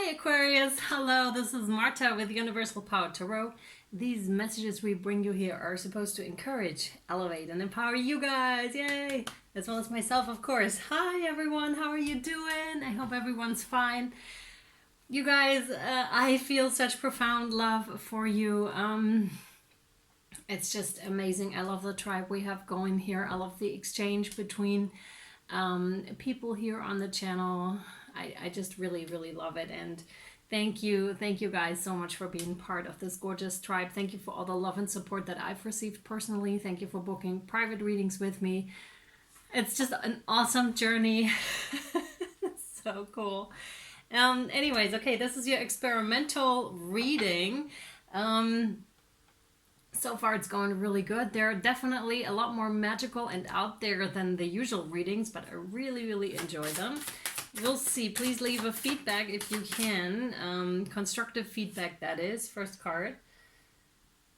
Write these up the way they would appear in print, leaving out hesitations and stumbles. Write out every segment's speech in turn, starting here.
Hi Aquarius, hello, this is Marthe with Universal Power Tarot. These messages we bring you here are supposed to encourage, elevate, and empower you guys, yay! As well as myself, of course. Hi everyone, how are you doing? I hope everyone's fine. You guys, I feel such profound love for you. It's just amazing. I love the tribe we have going here. I love the exchange between people here on the channel. I just really love it, and thank you guys so much for being part of this gorgeous tribe. Thank you for all the love and support that I've received personally. Thank you for booking private readings with me. It's just an awesome journey. So cool. Anyways, okay, this is your experimental reading. So far it's going really good. They're definitely a lot more magical and out there than the usual readings, but I really enjoy them. We'll see. Please leave a feedback if you can. Constructive feedback, that is. First card.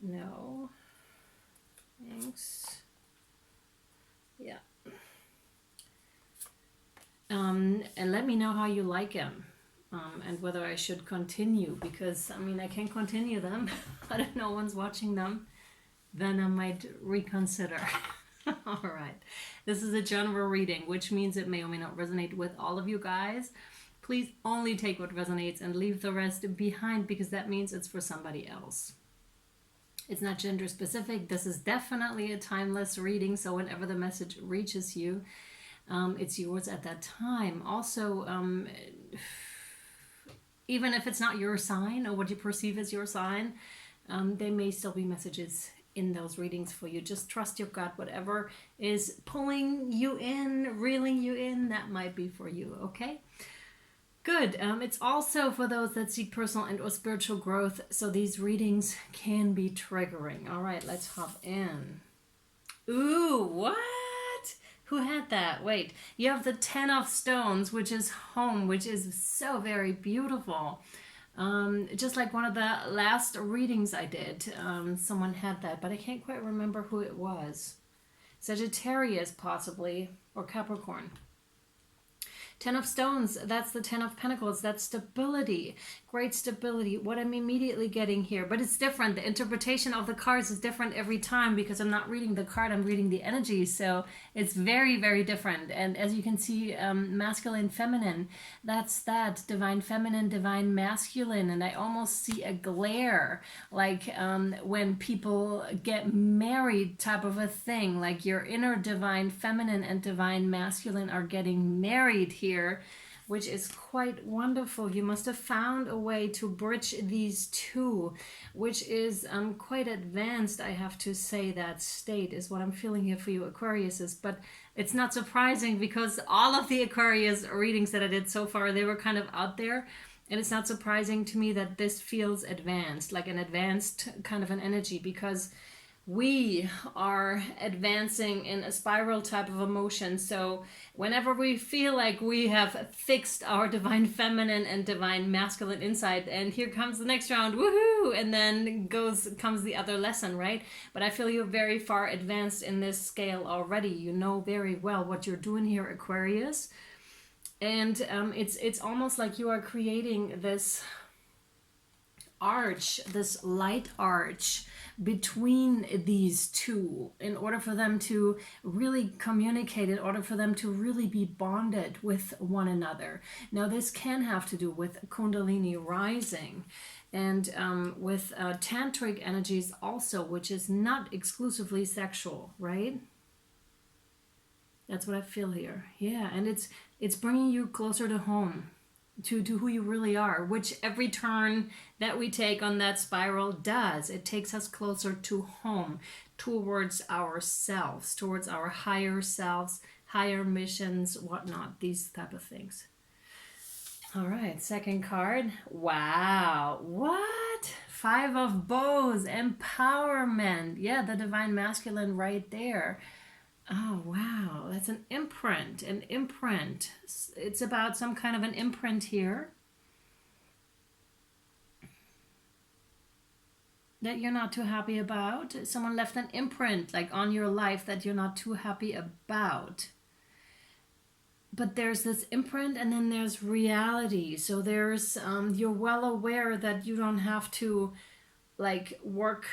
No. Thanks. Yeah. And let me know how you like them. And whether I should continue. Because, I mean, I can continue them. But if no one's watching them, then I might reconsider. All right. This is a general reading, which means it may or may not resonate with all of you guys. Please only take what resonates and leave the rest behind, because that means it's for somebody else. It's not gender specific. This is definitely a timeless reading, so whenever the message reaches you, it's yours at that time. Also, even if it's not your sign or what you perceive as your sign, there may still be messages in those readings for you. Just trust your gut. Whatever is pulling you in, reeling you in, that might be for you, okay? Good. It's also for those that seek personal and or spiritual growth, so these readings can be triggering. All right, let's hop in. Ooh, what? Who had that? Wait, you have the 10 of Stones, which is home, which is so very beautiful. Just like one of the last readings I did, someone had that, but I can't quite remember who it was. Sagittarius, possibly, or Capricorn. 10 of Stones, that's the 10 of Pentacles. That's stability, great stability. What I'm immediately getting here, but it's different. The interpretation of the cards is different every time because I'm not reading the card, I'm reading the energy. So it's very different. And as you can see, masculine, feminine, that's that. Divine feminine, divine masculine. And I almost see a glare, like when people get married type of a thing, like your inner divine feminine and divine masculine are getting married here, which is quite wonderful. You must have found a way to bridge these two, which is quite advanced, I have to say. That state is what I'm feeling here for you Aquariuses. But it's not surprising, because all of the Aquarius readings that I did so far, they were kind of out there, and it's not surprising to me that this feels advanced, like an advanced kind of an energy, because we are advancing in a spiral type of emotion. So whenever we feel like we have fixed our divine feminine and divine masculine inside, and here comes the next round, woohoo, and then comes the other lesson, right? But I feel you're very far advanced in this scale already. You know very well what you're doing here, Aquarius. And it's almost like you are creating this arch, this light arch between these two, in order for them to really communicate, in order for them to really be bonded with one another. Now this can have to do with Kundalini rising, and with tantric energies also, which is not exclusively sexual, right? That's what I feel here. Yeah, and it's bringing you closer to home, to who you really are, which every turn that we take on that spiral does. It takes us closer to home, towards ourselves, towards our higher selves, higher missions, whatnot, these type of things. All right, second card. Wow, what? 5 of Bows, empowerment. Yeah, the divine masculine right there. Oh, wow. That's an imprint. An imprint. It's about some kind of an imprint here that you're not too happy about. Someone left an imprint, like, on your life that you're not too happy about. but there's this imprint, and then there's reality. So there's you're well aware that you don't have to like work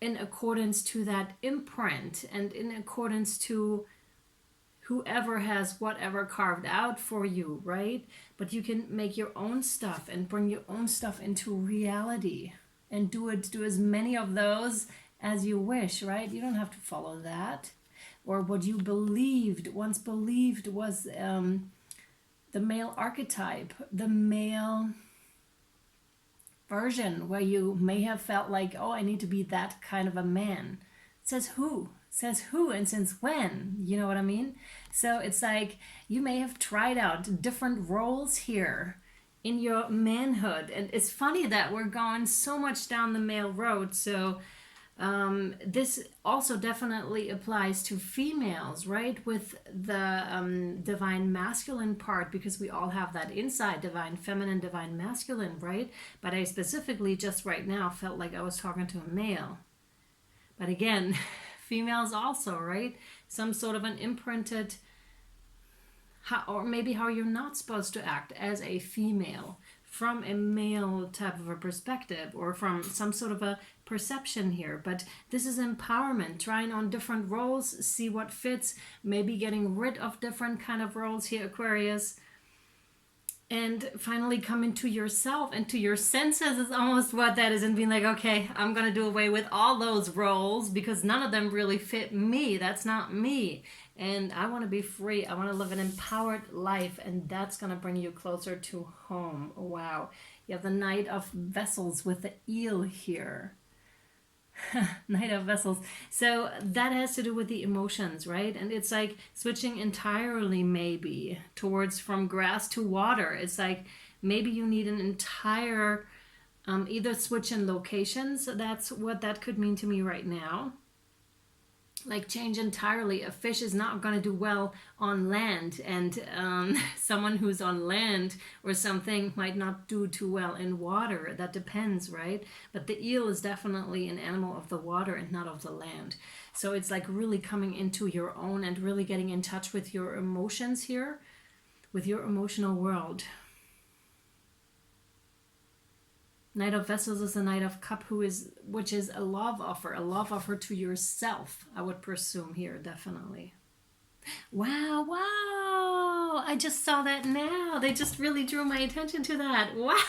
in accordance to that imprint and in accordance to whoever has whatever carved out for you, right? But you can make your own stuff and bring your own stuff into reality and do as many of those as you wish, right? You don't have to follow that. Or what you once believed was the male archetype, the male version, where you may have felt like, oh, I need to be that kind of a man. It says who? Says who and since when? You know what I mean? So it's like you may have tried out different roles here in your manhood. And it's funny that we're going so much down the male road. So this also definitely applies to females, right? With the divine masculine part, because we all have that inside, divine feminine, divine masculine, right? But I specifically just right now felt like I was talking to a male. But again, females also, right? Some sort of an imprinted, or maybe how you're not supposed to act as a female from a male type of a perspective, or from some sort of a perception here. But this is empowerment, trying on different roles, see what fits, maybe getting rid of different kind of roles here, Aquarius. And finally coming to yourself and to your senses is almost what that is, and being like, okay, I'm going to do away with all those roles because none of them really fit me. That's not me. And I want to be free. I want to live an empowered life, and that's going to bring you closer to home. Wow. You have the Knight of Vessels with the eel here. Knight of Vessels. So that has to do with the emotions, right? And it's like switching entirely maybe towards from grass to water. It's like maybe you need an entire either switch in locations. That's what that could mean to me right now. Like change entirely. A fish is not going to do well on land, and someone who's on land or something might not do too well in water. That depends, right? But the eel is definitely an animal of the water and not of the land. So it's like really coming into your own and really getting in touch with your emotions here, with your emotional world. Knight of Vessels is the Knight of Cup, which is a love offer to yourself, I would presume here, definitely. Wow, I just saw that now. They just really drew my attention to that. Wow,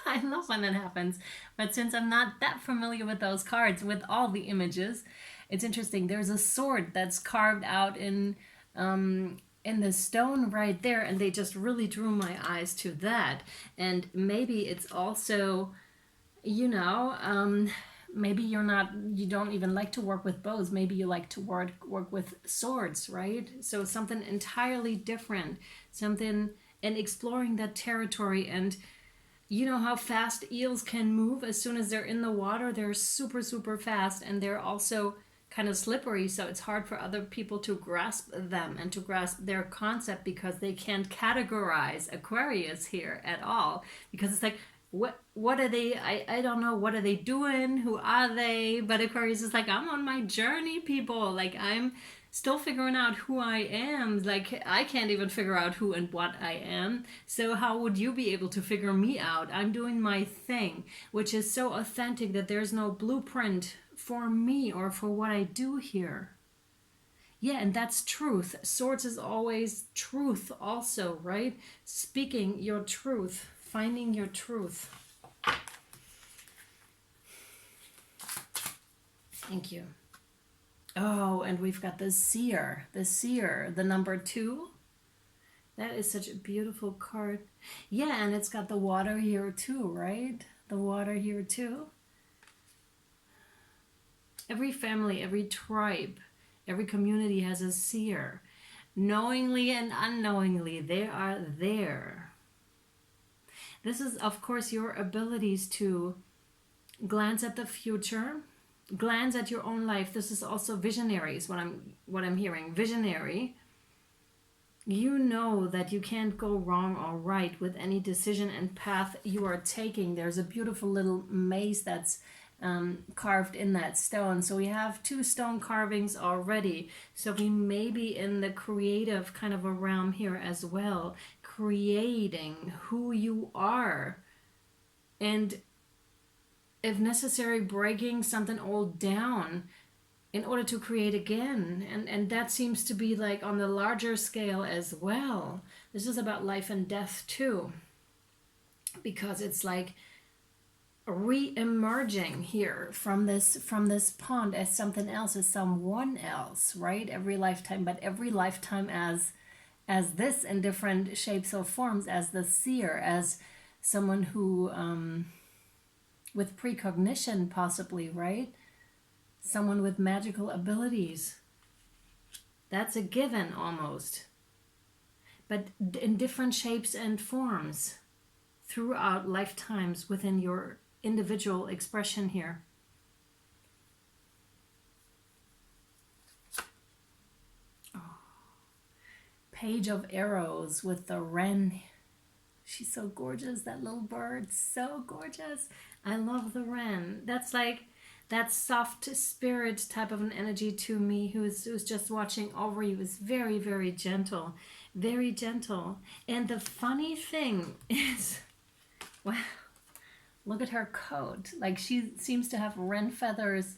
I love when that happens. But since I'm not that familiar with those cards, with all the images, it's interesting. There's a sword that's carved out in the stone right there, and they just really drew my eyes to that. And maybe it's also, you know, maybe you don't even like to work with bows. Maybe you like to work with swords, right? So something entirely different, and exploring that territory. And you know how fast eels can move as soon as they're in the water. They're super, super fast, and they're also kind of slippery, so it's hard for other people to grasp them and to grasp their concept, because they can't categorize Aquarius here at all, because it's like, what are they? I don't know, what are they doing? Who are they? But Aquarius is like, I'm on my journey, people. Like, I'm still figuring out who I am. Like, I can't even figure out who and what I am. So how would you be able to figure me out? I'm doing my thing, which is so authentic that there's no blueprint for me or for what I do here. Yeah, and that's truth. Swords is always truth also, right? Speaking your truth, finding your truth. Thank you. Oh, and we've got the seer, the number 2. That is such a beautiful card. Yeah, and it's got the water here too, right? The water here too. Every family, every tribe, every community has a seer. Knowingly and unknowingly, they are there. This is, of course, your abilities to glance at the future, glance at your own life. This is also visionaries, what I'm hearing. Visionary. You know that you can't go wrong or right with any decision and path you are taking. There's a beautiful little maze that's carved in that stone. So we have 2 stone carvings already. So we may be in the creative kind of a realm here as well, creating who you are, and if necessary, breaking something old down in order to create again. And that seems to be like on the larger scale as well. This is about life and death too, because it's like re-emerging here from this pond as something else, as someone else, right? Every lifetime, but every lifetime as this, in different shapes or forms, as the seer, as someone who with precognition possibly, right? Someone with magical abilities. That's a given almost. But in different shapes and forms throughout lifetimes within your individual expression here. Oh. Page of Arrows with the wren. She's so gorgeous, that little bird, so gorgeous. I love the wren. That's like that soft spirit type of an energy to me, who's just watching over you, is very, very gentle. Very gentle. And the funny thing is, wow, look at her coat. Like, she seems to have wren feathers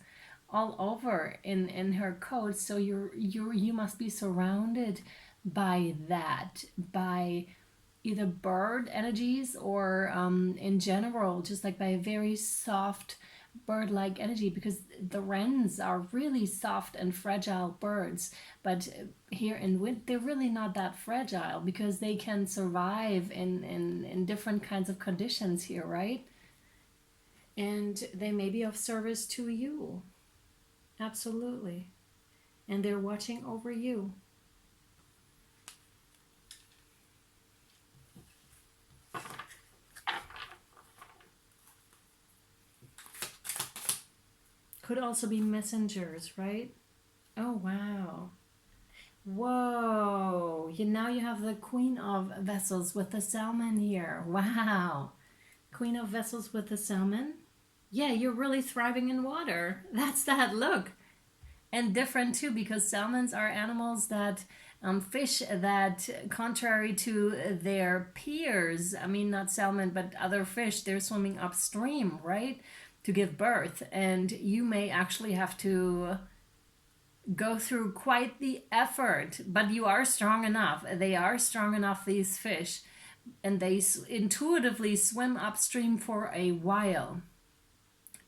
all over in her coat. So you must be surrounded by that, by either bird energies or in general, just like by a very soft bird-like energy, because the wrens are really soft and fragile birds, but here in winter they're really not that fragile, because they can survive in different kinds of conditions here, right? And they may be of service to you, absolutely, and they're watching over you. Could also be messengers, right? Oh, wow. Whoa. Now you have the Queen of Vessels with the salmon here. Wow. Queen of Vessels with the salmon. Yeah, you're really thriving in water. That's that look. And different too, because salmons are animals that fish that, contrary to their peers, I mean, not salmon, but other fish, they're swimming upstream, right? To give birth, and you may actually have to go through quite the effort, but you are strong enough. They are strong enough, these fish, and they intuitively swim upstream for a while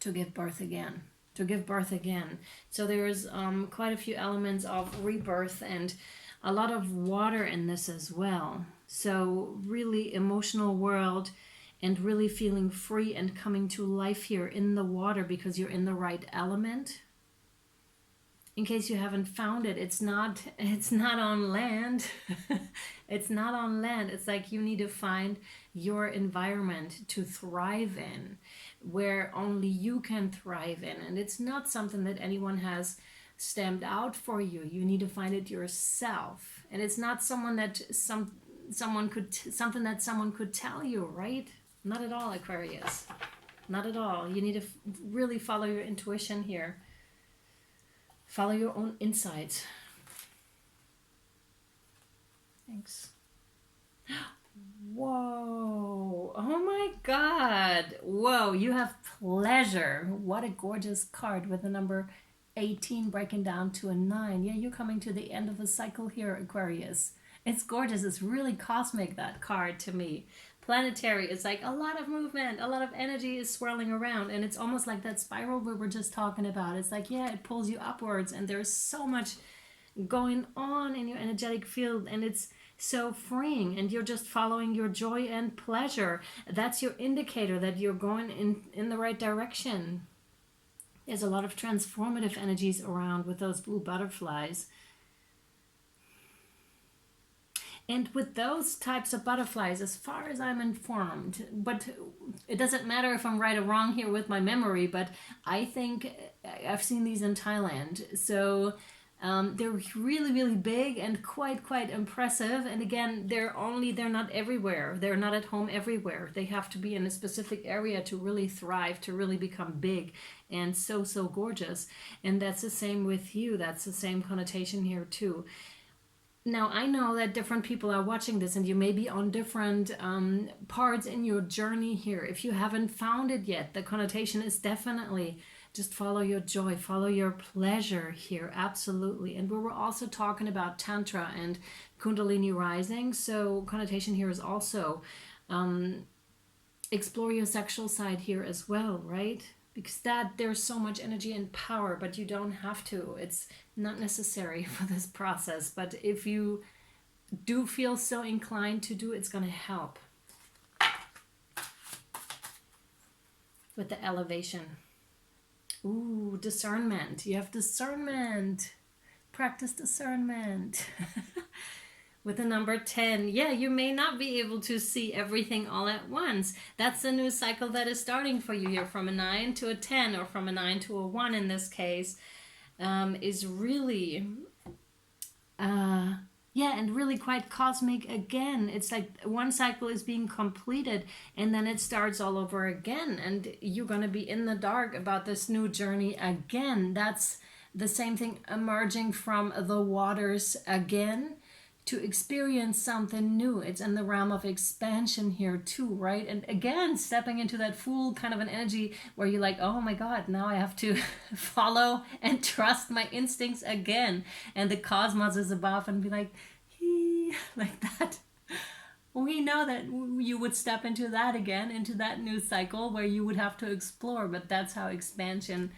to give birth again. So there's quite a few elements of rebirth and a lot of water in this as well. So really emotional world, and really feeling free and coming to life here in the water, because you're in the right element. In case you haven't found it, it's not on land. It's not on land. It's like you need to find your environment to thrive in, where only you can thrive in. And it's not something that anyone has stamped out for you. You need to find it yourself. And it's not something that someone could tell you, right? Not at all, Aquarius. Not at all. You need to really follow your intuition here. Follow your own insights. Thanks. Whoa. Oh my God. Whoa. You have pleasure. What a gorgeous card with the number 18 breaking down to a 9. Yeah, you're coming to the end of the cycle here, Aquarius. It's gorgeous. It's really cosmic, that card, to me. Planetary. It's like a lot of movement, a lot of energy is swirling around, and it's almost like that spiral we were just talking about. It's like, yeah, it pulls you upwards, and there's so much going on in your energetic field, and it's so freeing, and you're just following your joy and pleasure. That's your indicator that you're going in the right direction. There's a lot of transformative energies around with those blue butterflies. And with those types of butterflies, as far as I'm informed, but it doesn't matter if I'm right or wrong here with my memory, but I think I've seen these in Thailand. So They're really, really big and quite impressive. And again, they're not everywhere. They're not at home everywhere. They have to be in a specific area to really thrive, to really become big and so gorgeous. And that's the same with you. That's the same connotation here too. Now, I know that different people are watching this and you may be on different parts in your journey here. If you haven't found it yet, the connotation is definitely just follow your joy, follow your pleasure here, absolutely. And we were also talking about Tantra and Kundalini rising, so connotation here is also explore your sexual side here as well, right? Because there's so much energy and power, but you don't have to. It's not necessary for this process, but if you do feel so inclined to do, it's going to help with the elevation. Ooh, discernment. You have discernment. Practice discernment. With the number 10, yeah, you may not be able to see everything all at once. That's the new cycle that is starting for you here, from a 9 to a 10, or from a 9 to a 1 in this case, is really, yeah, and really quite cosmic again. It's like one cycle is being completed and then it starts all over again, and you're going to be in the dark about this new journey again. That's the same thing, emerging from the waters again to experience something new. It's in the realm of expansion here too, right? And again, stepping into that full kind of an energy where you're like, oh my God, now I have to follow and trust my instincts again. And the cosmos is above and be like, hee, like that. We know that you would step into that again, into that new cycle where you would have to explore, but that's how expansion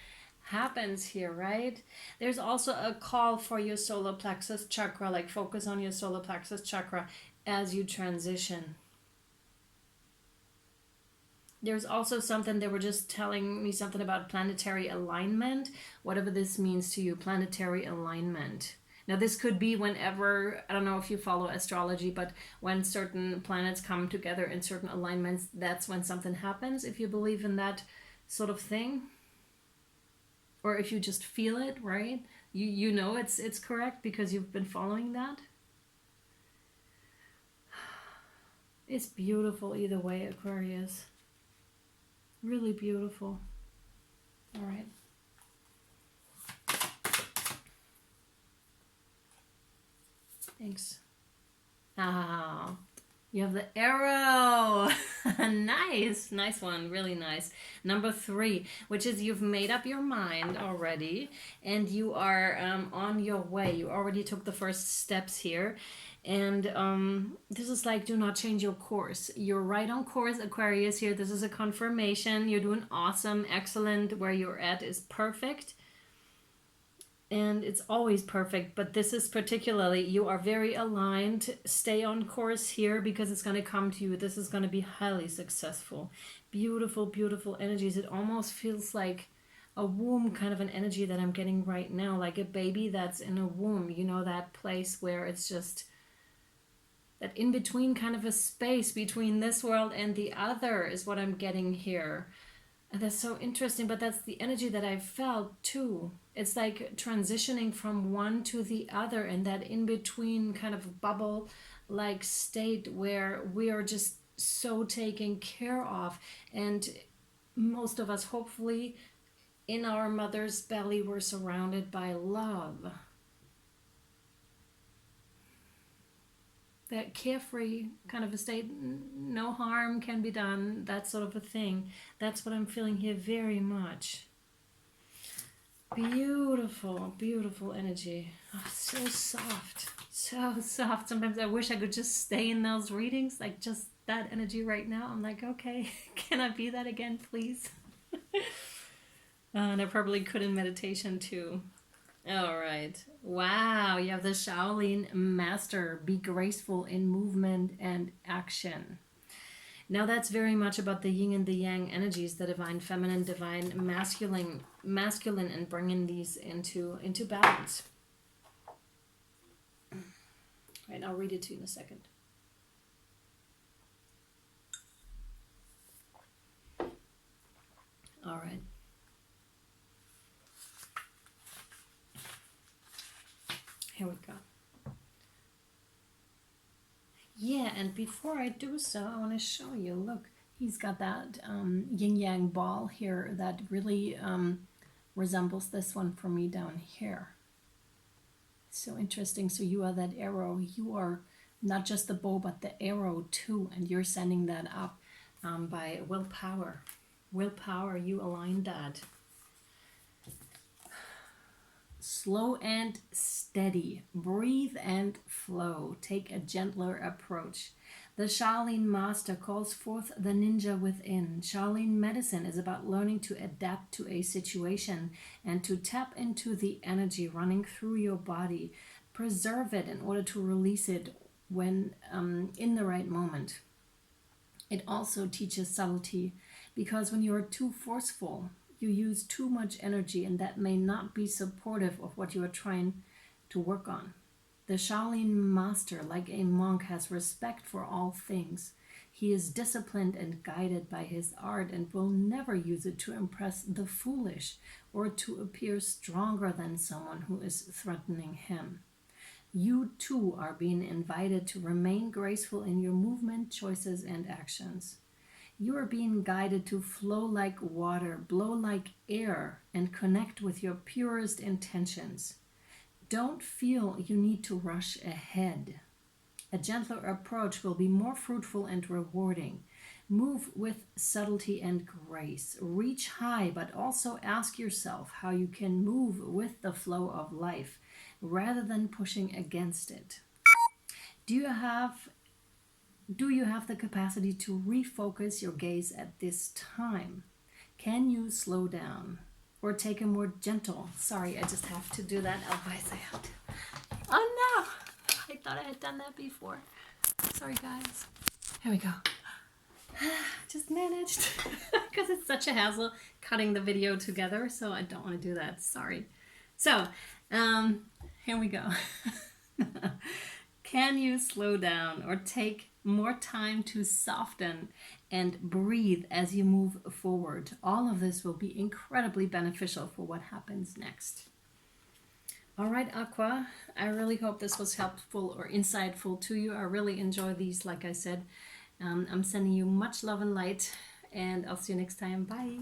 happens here, right? There's also a call for your solar plexus chakra, like focus on your solar plexus chakra as you transition. There's also something, they were just telling me something about planetary alignment, whatever this means to you, planetary alignment. Now this could be whenever, I don't know if you follow astrology, but when certain planets come together in certain alignments, that's when something happens, if you believe in that sort of thing. Or if you just feel it, right? You know it's correct because you've been following that. It's beautiful either way, Aquarius. Really beautiful. All right. Thanks. Ah, you have the arrow. Nice one, really nice. Number 3, which is you've made up your mind already and you are on your way. You already took the first steps here, and this is like, do not change your course. You're right on course, Aquarius here. This is a confirmation. You're doing awesome, excellent. Where you're at is perfect. And it's always perfect, but this is particularly, you are very aligned. Stay on course here because it's going to come to you. This is going to be highly successful. Beautiful, beautiful energies. It almost feels like a womb kind of an energy that I'm getting right now, like a baby that's in a womb. You know, that place where it's just that in between kind of a space between this world and the other is what I'm getting here. And that's so interesting, but that's the energy that I felt too. It's like transitioning from one to the other, and that in-between kind of bubble-like state where we are just so taken care of. And most of us, hopefully, in our mother's belly, we're surrounded by love. That carefree kind of a state, no harm can be done, that sort of a thing. That's what I'm feeling here very much. Beautiful, beautiful energy. Oh, so soft, so soft. Sometimes I wish I could just stay in those readings, like just that energy right now. I'm like, okay, can I be that again, please? And I probably could in meditation too. All right. Wow, you have the Shaolin Master. Be graceful in movement and action. Now that's very much about the yin and the yang energies, the divine feminine, divine masculine, and bringing these into balance. All right, I'll read it to you in a second. All right. Here we go. Yeah, and before I do so, I want to show you, look, he's got that yin-yang ball here that really resembles this one for me down here. So interesting. So you are that arrow. You are not just the bow, but the arrow too, and you're sending that up by willpower. Willpower, you aligned that. Slow and steady. Breathe and flow. Take a gentler approach. The Shaolin master calls forth the ninja within. Shaolin medicine is about learning to adapt to a situation and to tap into the energy running through your body. Preserve it in order to release it when in the right moment. It also teaches subtlety, because when you are too forceful, you use too much energy, and that may not be supportive of what you are trying to work on. The Shaolin master, like a monk, has respect for all things. He is disciplined and guided by his art and will never use it to impress the foolish or to appear stronger than someone who is threatening him. You too are being invited to remain graceful in your movement, choices, and actions. You are being guided to flow like water, blow like air, and connect with your purest intentions. Don't feel you need to rush ahead. A gentler approach will be more fruitful and rewarding. Move with subtlety and grace. Reach high, but also ask yourself how you can move with the flow of life rather than pushing against it. Do you have the capacity to refocus your gaze at this time? Can you slow down or take a more gentle? Sorry, I just have to do that. Otherwise I have to. Oh no! I thought I had done that before. Sorry guys. Here we go. Just managed. Because it's such a hassle cutting the video together, so I don't want to do that. Sorry. So, here we go. Can you slow down or take more time to soften and breathe as you move forward? All of this will be incredibly beneficial for what happens next. All right, Aqua, I really hope this was helpful or insightful to you. I really enjoy these, like I said. I'm sending you much love and light, and I'll see you next time. Bye.